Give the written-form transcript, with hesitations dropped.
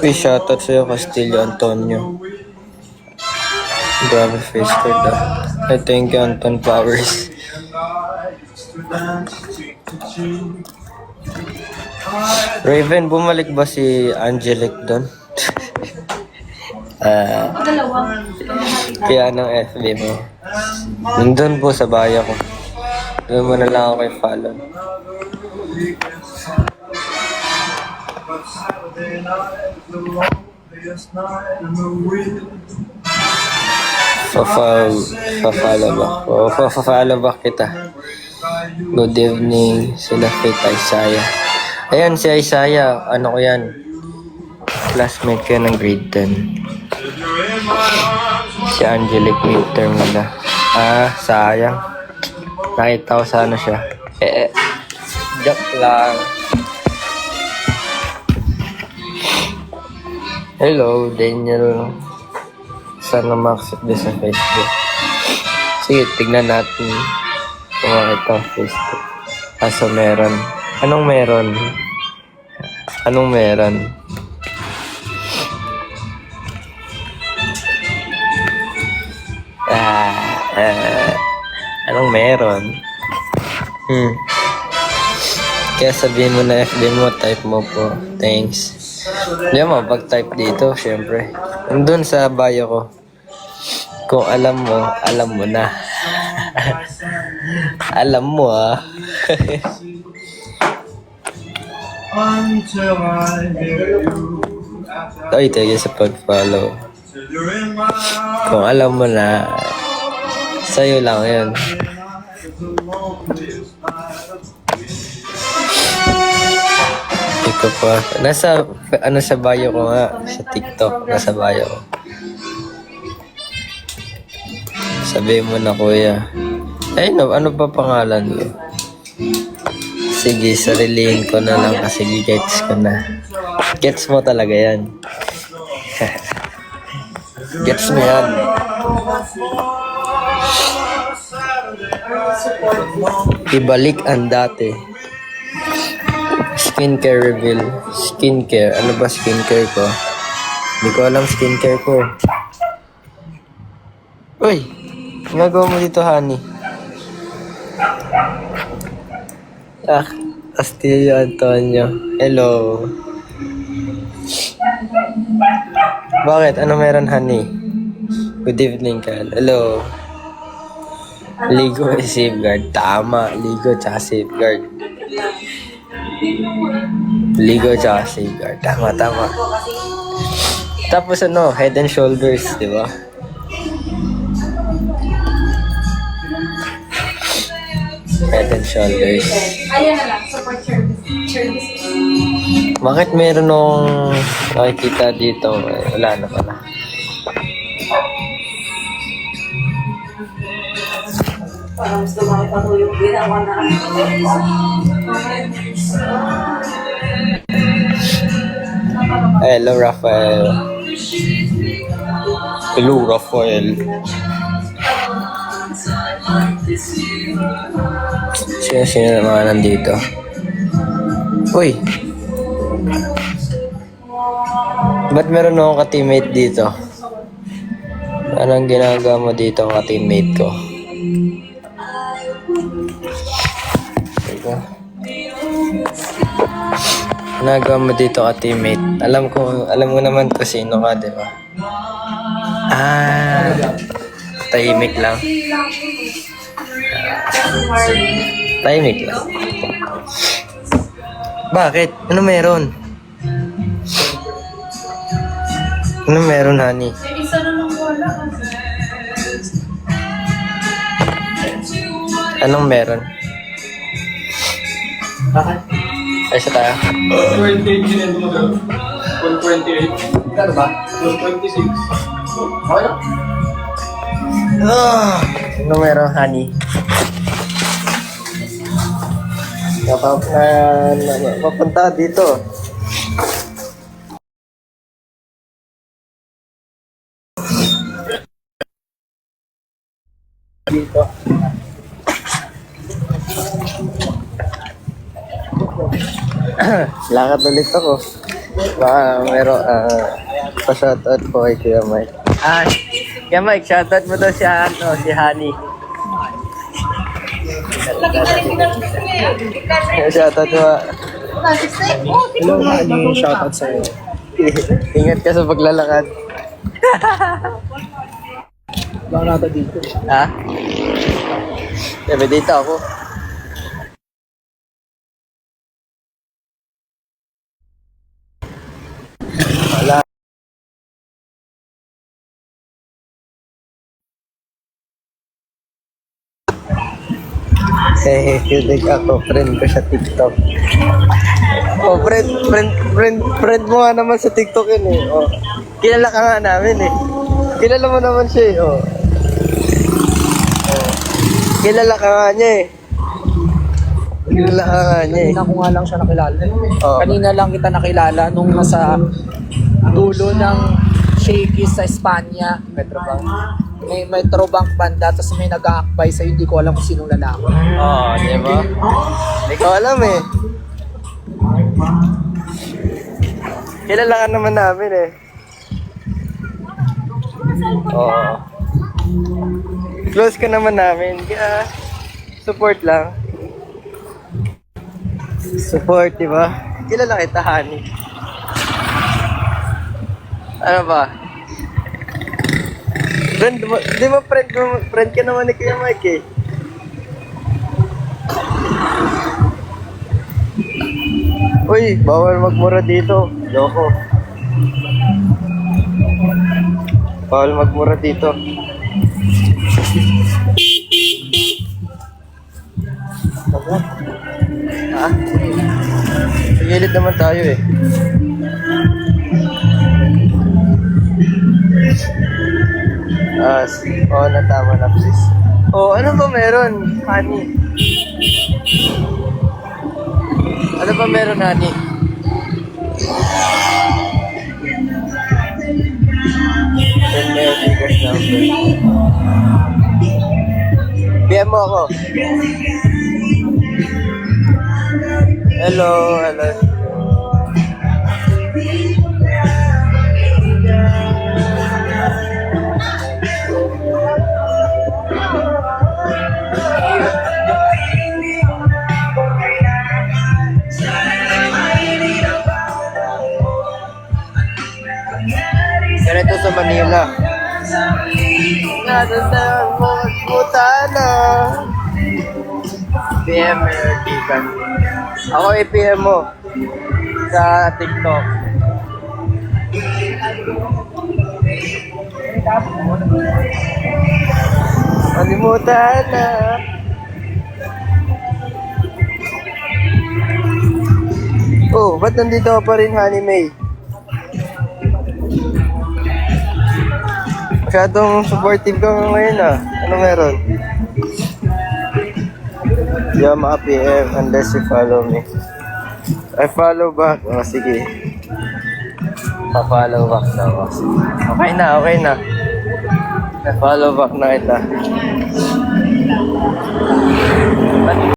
Uy, shoutout sa'yo, Castillo Antonio. Grabe face card ah. I thank you, Anton Powers. Raven, bumalik ba si Angelic doon? Kaya ng FB mo. Nandun po sa baya ko. Doon mo na lang ako kay follow. Follow ba kita? Good evening, sila Fit Isaiah. Ayan si Isaiah, ano ko yan? Classmate ko ng grade 10. Si Angelic midterm nila. Sayang. Nakita ko sana siya. Joke lang. Hello, Daniel. Sana ma-accept din sa Facebook. Sige, tignan natin kung makita sa Facebook. Kaso meron. Anong meron? Anong meron? Anong meron? Kaya sabihin mo na FB mo, type mo po. Thanks. Hindi mo, pag-type dito, syempre. Nandun sa bio ko. Kung alam mo na. Alam mo Ay, tayo sa pag-follow. Kung alam mo na, sa'yo lang yun. Ikaw pa. Nasa, sa bio ko nga. Sa TikTok. Nasa bio ko. Sabihin mo na, kuya. Ay, no, ano pa pangalan mo? Sige, sarilihin ko na lang kasi gets ko na. Gets mo talaga yan. Gets mo yan. Ibalik ang dati. Skincare reveal. Skincare. Ano ba skincare ko? Hindi ko alam skincare ko. Uy! Ginagawa mo dito, honey? Castillo Antonio. Hello. Bakit? Ano meron, honey? Good evening, Kyle. Hello. Ligo ay safeguard. Tama. Ligo tsaka safeguard. Ligo tsaka safeguard. Tama. Tapos Head and Shoulders, di ba? Head and Shoulders. Ayan na lang, support service. Bakit meron nung nakikita dito? Wala na pala. Parang gusto makipatulong ginawa na Hello, Rafael. Hello, Rafael. Sino na mga nandito? Uy! Ba't meron akong ka-teammate dito? Anong ginagawa mo dito ang ka-teammate ko? Ginagawa mo dito ka-teammate? Alam mo naman kung sino ka, di ba? Tahimik lang. Tahimik lang. Bakit? Ano meron? Ano meron, honey? isa na lang wala. Anong meron? Bakit? Ay, sa tayo. 28 ginil mo doon. 128. Kano ba? 126. Okay lang. Ano meron, honey? Papunta dito. Dito. Lakad ulit ako. Baka meron, pa-shoutout po kay Kuya Mike. Kuya Mike, shoutout mo daw si, si Honey. Shoutout mo. Hello, Honey. Shoutout sa'yo. Ingat ka sa paglalakad. Baka nata dito. Ha? Sabi dito ako. Wala. Kilig ako, friend ko sa TikTok. Oh, friend mo nga naman sa TikTok yun eh. Oh. Kilala ka nga namin eh. Kilala mo naman siya eh. Oh. Oh. Kilala ka nga niya eh. Kilala ka nga niya eh. Kanina ko nga lang siya nakilala. Oo. Kanina lang kita nakilala nung nasa dulo ng Shakey's sa Espanya. Metrobank. May Metrobank banda, tapos may nag-aakbay sa'yo, hindi ko alam kung sinong lalaki. Oo, di ba? Hindi ko alam eh. Kilala ka naman namin eh. Oo. Close ka naman namin. Kaya, support lang. Support, di ba? Kilala kita, Honey. Ano ba? Friend mo, di ba friend ka naman ni Kuya Mike eh? Uy, bawal magmura dito. Loko. Bawal magmura dito. Ha? Sa gilid naman tayo eh. Oo, natama na please. Oh, ano ba meron, Honey? Ano ba meron, Honey? Send me your biggest number. PM mo ako. Hello, hello. Ganito sa Manila. Nadasal mo magputa na. PM mo your tikan. Ako i-PM mo sa TikTok. Kalimutan na. Oh, ba't nandito ka pa rin, Honey May? Masyadong supportive ka ngayon ah. Ano meron? Di ako maka-PM unless you follow me. I follow back. Oh, sige. Pa-follow back na ako. Okay na, okay na. I follow back na kita.